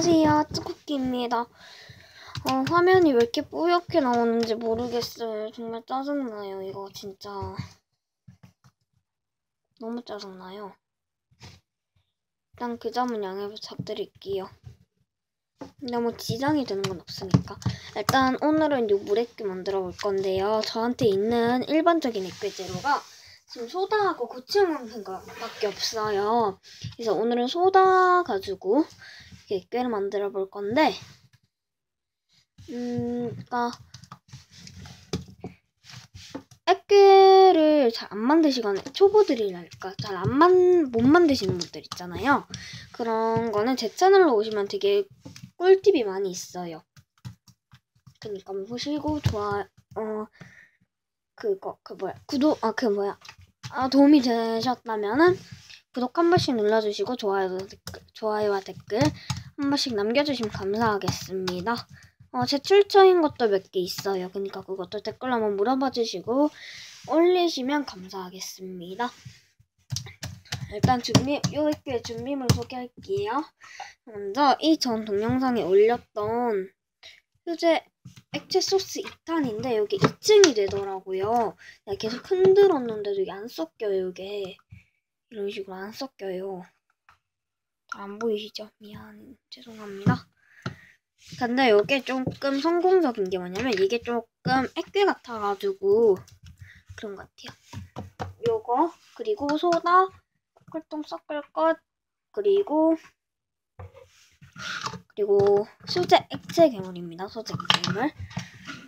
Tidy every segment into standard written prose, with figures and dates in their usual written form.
안녕하세요, 쭈쿠키입니다. 화면이 왜 이렇게 뿌옇게 나오는지 모르겠어요. 정말 짜증나요. 이거 진짜 너무 짜증나요. 일단 그 점은 양해 부탁드릴게요. 너무 지장이 되는 건 없으니까. 일단 오늘은 요 물액괴 만들어 볼 건데요. 저한테 있는 일반적인 액괴 재료가 지금 소다하고 고추만 밖에 없어요. 그래서 오늘은 소다 가지고 액괴를 만들어 볼 건데, 그러니까 액괴를 잘 안 만드시거나 초보들이랄까 잘 못 만드시는 분들 있잖아요. 그런 거는 제 채널로 오시면 되게 꿀팁이 많이 있어요. 그러니까 보시고 도움이 되셨다면은 구독 한 번씩 눌러주시고 좋아요와 댓글 한 번씩 남겨주시면 감사하겠습니다. 제 출처인 것도 몇 개 있어요. 그러니까 그것도 댓글로 한번 물어봐 주시고 올리시면 감사하겠습니다. 일단 요 액괴 준비물 소개할게요. 먼저 이 전 동영상에 올렸던 수제 액체 소스 2탄인데 여기 2층이 되더라고요. 내가 계속 흔들었는데도 이게 안 섞여요. 이게 이런 식으로 안 섞여요. 안 보이시죠? 죄송합니다. 근데 이게 조금 성공적인 게 뭐냐면 이게 조금 액괴 같아가지고 그런 것 같아요. 요거 그리고 소다 꿀통 섞을 것 그리고 수제 액체 괴물입니다. 수제 괴물.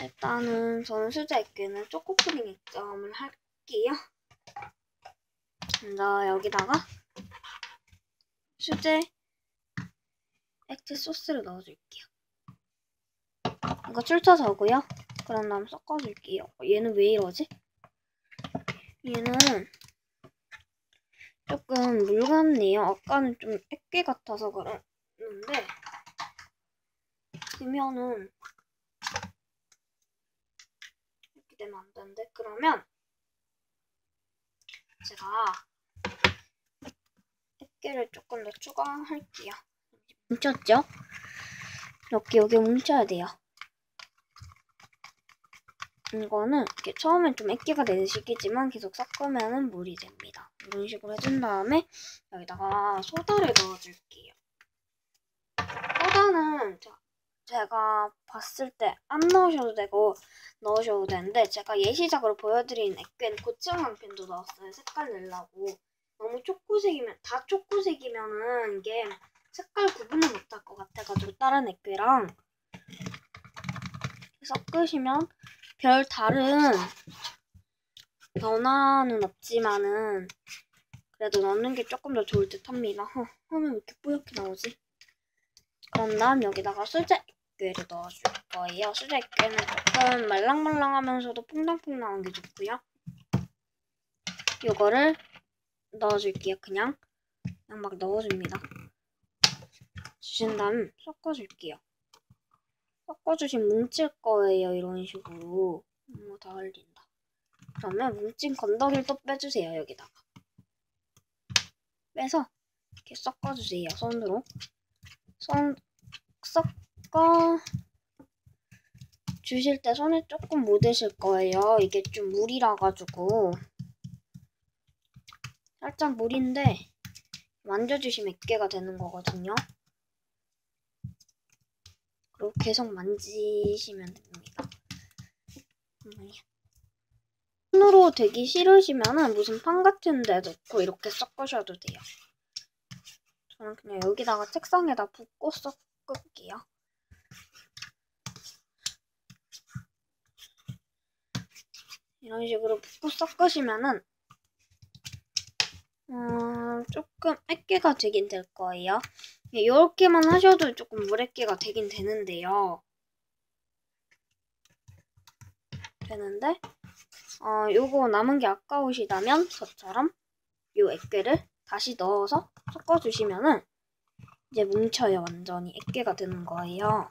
일단은 저는 수제 액괴는 초코 푸딩 액점을 할게요. 먼저 여기다가 수제 액체 소스를 넣어줄게요. 이거 출처 저고요. 그런 다음 섞어줄게요. 얘는 왜 이러지? 얘는 조금 물 같네요. 아까는 좀 액괴 같아서 그러는데 그러면은 이렇게 되면 안 되는데 그러면 제가 액괴를 조금 더 추가할게요. 뭉쳤죠? 여기 뭉쳐야 돼요. 이거는 이렇게 처음엔 좀 액괴가 되는 시기지만 계속 섞으면 물이 됩니다. 이런 식으로 해준 다음에 여기다가 소다를 넣어줄게요. 소다는 제가 봤을 때 안 넣으셔도 되고 넣으셔도 되는데 제가 예시작으로 보여드린 액괴는 고추한편도 넣었어요. 색깔 내려고. 너무 다 초코색이면은 이게 색깔 구분을 못할 것 같아가지고 다른 액괴랑 섞으시면 별 다른 변화는 없지만은 그래도 넣는 게 조금 더 좋을 듯 합니다. 화면 왜 이렇게 뿌옇게 나오지? 그런 다음 여기다가 수제 액괴를 넣어줄 거예요. 수제 액괴는 조금 말랑말랑하면서도 퐁당퐁당한 게 좋고요. 이거를 넣어줄게요. 그냥 막 넣어줍니다. 주신 다음 섞어줄게요. 섞어주신 뭉칠 거예요. 이런 식으로. 다 흘린다. 그러면 뭉친 건더기를 또 빼주세요. 여기다가. 빼서 이렇게 섞어주세요. 손으로. 섞어 주실 때 손에 조금 묻으실 거예요. 이게 좀 물이라 가지고 살짝 물인데 만져주시면 액괴가 되는 거거든요. 그리고 계속 만지시면 됩니다. 손으로 되기 싫으시면은 무슨 판 같은 데 넣고 이렇게 섞으셔도 돼요. 저는 그냥 여기다가 책상에다 붓고 섞을게요. 이런 식으로 붓고 섞으시면은 조금 액괴가 되긴 될 거예요. 이렇게만 하셔도 조금 물액괴가 되긴 되는데요. 요거 남은 게 아까우시다면 저처럼 요 액괴를 다시 넣어서 섞어주시면은 이제 뭉쳐요. 완전히 액괴가 되는 거예요.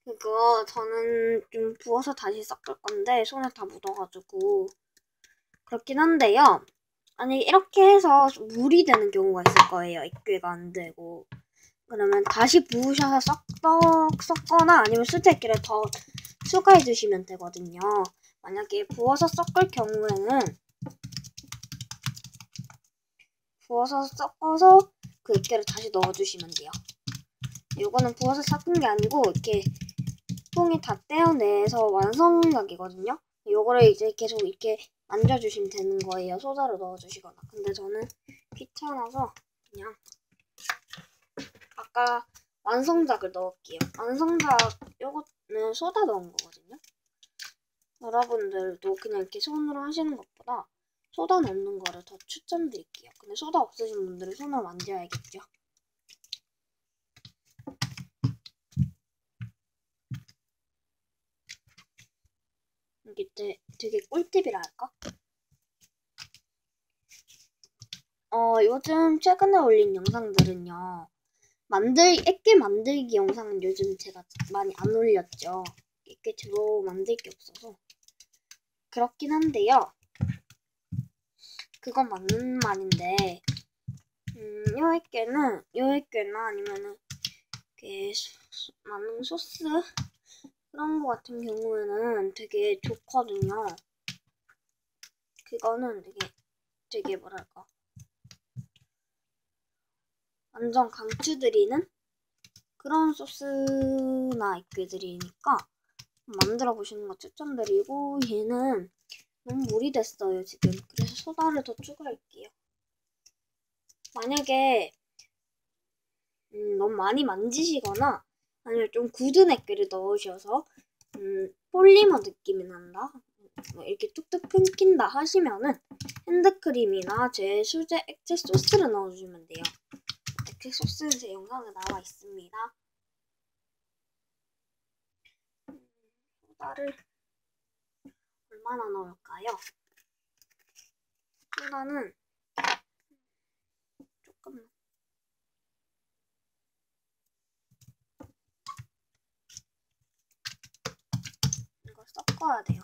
그거 저는 좀 부어서 다시 섞을 건데 손에 다 묻어가지고 그렇긴 한데요. 아니 이렇게 해서 물이 되는 경우가 있을 거예요. 액괴가 안 되고. 그러면 다시 부으셔서 섞거나 아니면 수제기를 더 추가해 주시면 되거든요. 만약에 부어서 섞을 경우에는 부어서 섞어서 그 액괴를 다시 넣어주시면 돼요. 이거는 부어서 섞은 게 아니고 이렇게 통이 다 떼어내서 완성작이거든요. 요거를 이제 계속 이렇게 만져주시면 되는 거예요. 소다를 넣어주시거나. 근데 저는 귀찮아서 그냥 아까 완성작을 넣을게요. 완성작 요거는 소다 넣은 거거든요. 여러분들도 그냥 이렇게 손으로 하시는 것보다 소다 넣는 거를 더 추천드릴게요. 근데 소다 없으신 분들은 손으로 만져야겠죠. 이게 되게 꿀팁이라 할까? 요즘 최근에 올린 영상들은요. 액괴 만들기 영상은 요즘 제가 많이 안 올렸죠. 액괴 주로 만들 게 없어서. 그렇긴 한데요. 그건 맞는 말인데, 요 액괴나 아니면은, 이렇게 많은 소스? 그런 거 같은 경우에는 되게 좋거든요. 그거는 되게 뭐랄까. 완전 강추드리는 그런 소스나 액괴들이니까 만들어 보시는 거 추천드리고, 얘는 너무 물이 됐어요 지금. 그래서 소다를 더 추가할게요. 만약에 너무 많이 만지시거나 아니면 좀 굳은 액괴를 넣으셔서 폴리머 느낌이 난다, 뭐 이렇게 뚝뚝 끊긴다 하시면은 핸드크림이나 제 수제 액체 소스를 넣어주시면 돼요. 액체 소스는 제 영상에 나와 있습니다. 소다를 얼마나 넣을까요? 소다는 조금 이걸 섞어야 돼요.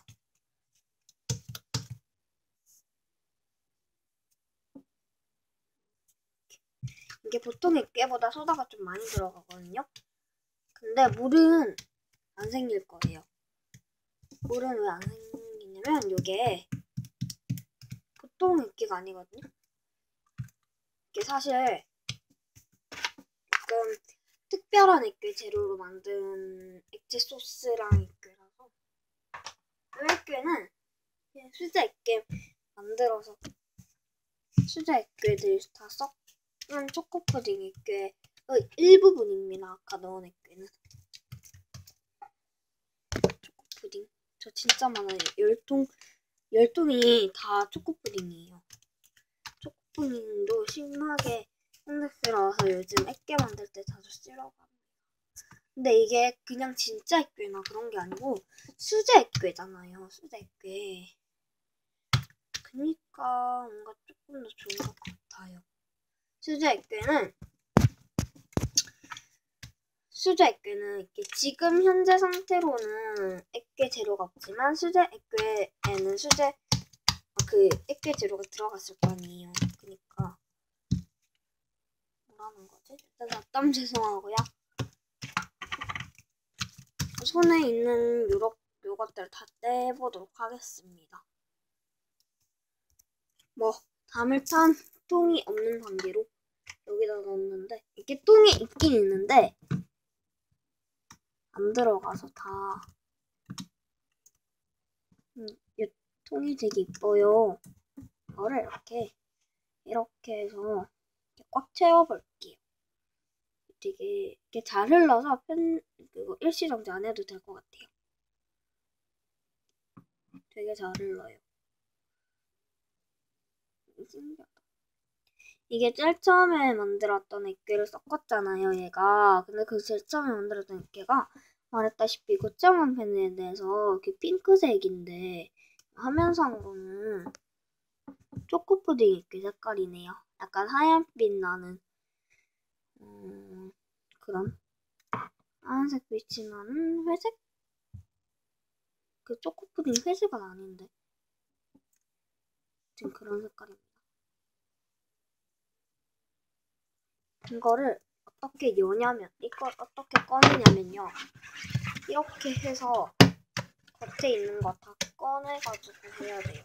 이게 보통 액괴보다 소다가 좀 많이 들어가거든요. 근데 물은 안 생길 거예요. 물은 왜 안 생기냐면 이게 보통 액괴가 아니거든요. 이게 사실 조금 특별한 액괴 재료로 만든 액체 소스랑 액괴라서 이 액괴는 그냥 수제 액괴 만들어서 수제 액괴들 다 섞은 초코 푸딩 액괴의 일부분입니다. 아까 넣은 액괴는 초코 푸딩. 저 진짜 많아요. 10통이 다 초코 푸딩이에요. 초코 푸딩도 심하게 흥색스러워서 요즘 액괴 만들 때 자주 쓰려고 합니다. 근데 이게 그냥 진짜 액괴나 그런 게 아니고 수제 액괴잖아요. 수제 액괴. 그니까 뭔가 조금 더 좋은 것 같아요. 수제 액괴는 이렇게 지금 현재 상태로는 액괴 재료가 없지만 수제 액괴에는 그 액괴 재료가 들어갔을 거 아니에요. 그니까 뭐라는 거지? 일단 잡담 죄송하고요. 손에 있는 요것들 다 떼보도록 하겠습니다. 뭐 다물탄 통이 없는 관계로 여기다 넣었는데 이게 통이 있긴 있는데 안 들어가서 다 이 통이 되게 이뻐요. 이거를 이렇게 해서 꽉 채워볼게요. 되게 이렇게 잘 흘러서 그거 일시정지 안 해도 될 것 같아요. 되게 잘 흘러요. 신기하다. 이게 제일 처음에 만들었던 액괴를 섞었잖아요, 얘가. 근데 그 제일 처음에 만들었던 액괴가 말했다시피 고점원 펜에 대해서 이렇게 핑크색인데 화면상으로는 초코푸딩 액괴 색깔이네요. 약간 하얀빛 나는 그런 하얀색 빛이 나는 회색? 그 초코푸딩 회색은 아닌데 지금 그런 색깔입니다. 이거를 어떻게 여냐면, 이걸 어떻게 꺼내냐면요. 이렇게 해서 겉에 있는 거 다 꺼내가지고 해야 돼요.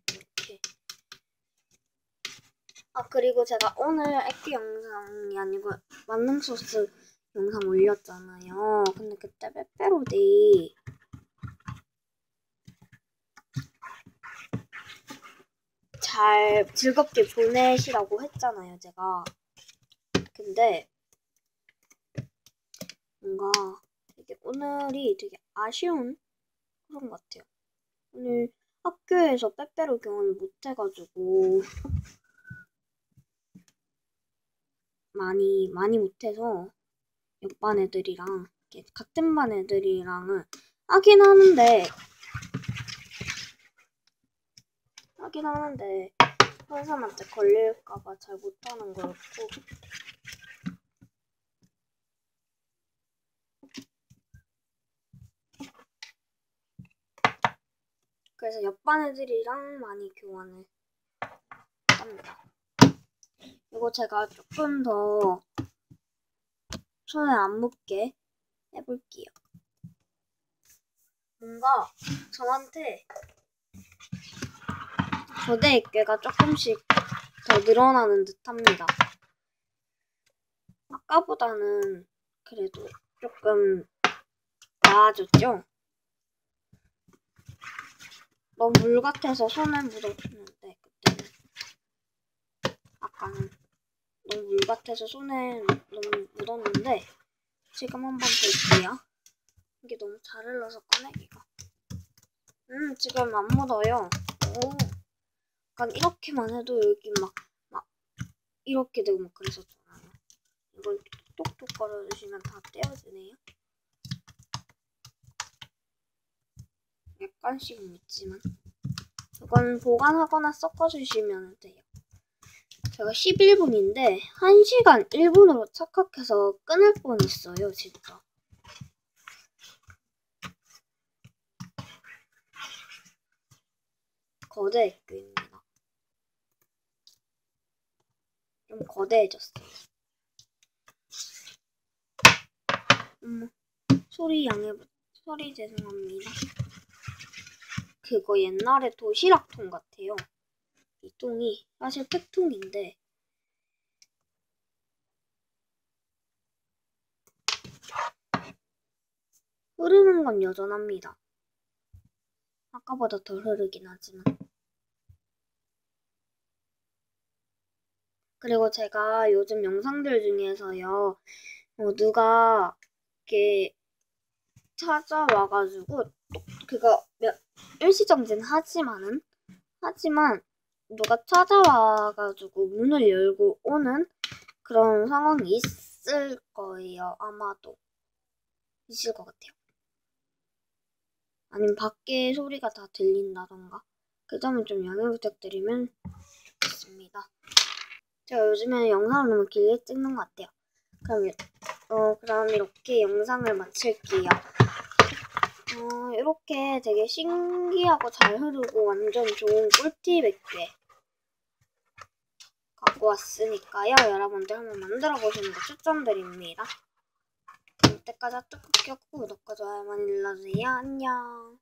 이렇게. 그리고 제가 오늘 액기 영상이 아니고 만능 소스 영상 올렸잖아요. 근데 그때 빼빼로데이 잘 즐겁게 보내시라고 했잖아요, 제가. 근데 뭔가 되게 오늘이 되게 아쉬운 그런 것 같아요. 오늘 학교에서 빼빼로 경험을 못 해가지고 많이 못해서 옆반 애들이랑 같은 반 애들이랑은 하긴 하는데 선생님한테 걸릴까봐 잘 못하는 거였고, 그래서 옆반 애들이랑 많이 교환을 합니다. 이거 제가 조금 더 손에 안 묻게 해볼게요. 뭔가 저한테 거대 액괴가 조금씩 더 늘어나는 듯합니다. 아까보다는 그래도 조금 나아졌죠? 너무 물 같아서 손에 묻었는데, 그때는 아까는 너무 물 같아서 손에 너무 묻었는데, 지금 한번 볼게요. 이게 너무 잘 흘러서 꺼내기가. 지금 안 묻어요. 오, 약간 이렇게만 해도 여기 막 이렇게 되고 막 그랬었잖아요. 이걸 톡톡 걸어주시면 다 떼어지네요. 약간씩 묻지만 이건 보관하거나 섞어주시면 돼요. 제가 11분인데 1시간 1분으로 착각해서 끊을 뻔했어요, 진짜. 거대 액괴입니다. 좀 거대해졌어요. 소리 죄송합니다. 그거 옛날에 도시락통 같아요. 이 통이 사실 팩통인데 흐르는 건 여전합니다. 아까보다 덜 흐르긴 하지만. 그리고 제가 요즘 영상들 중에서요, 누가 이렇게 찾아와가지고 그거 일시정지는 하지만 누가 찾아와가지고 문을 열고 오는 그런 상황이 있을 거예요. 아마도 있을 것 같아요. 아니면 밖에 소리가 다 들린다던가. 그 점은 좀 양해 부탁드리면 좋겠습니다. 제가 요즘에 영상을 너무 길게 찍는 것 같아요. 그럼 이렇게 영상을 마칠게요. 이렇게 되게 신기하고 잘 흐르고 완전 좋은 꿀팁 액괴 갖고 왔으니까요. 여러분들 한번 만들어 보시는 거 추천드립니다. 그때까지 뚜꾹 꼈고 구독과 좋아요 많이 눌러주세요. 안녕.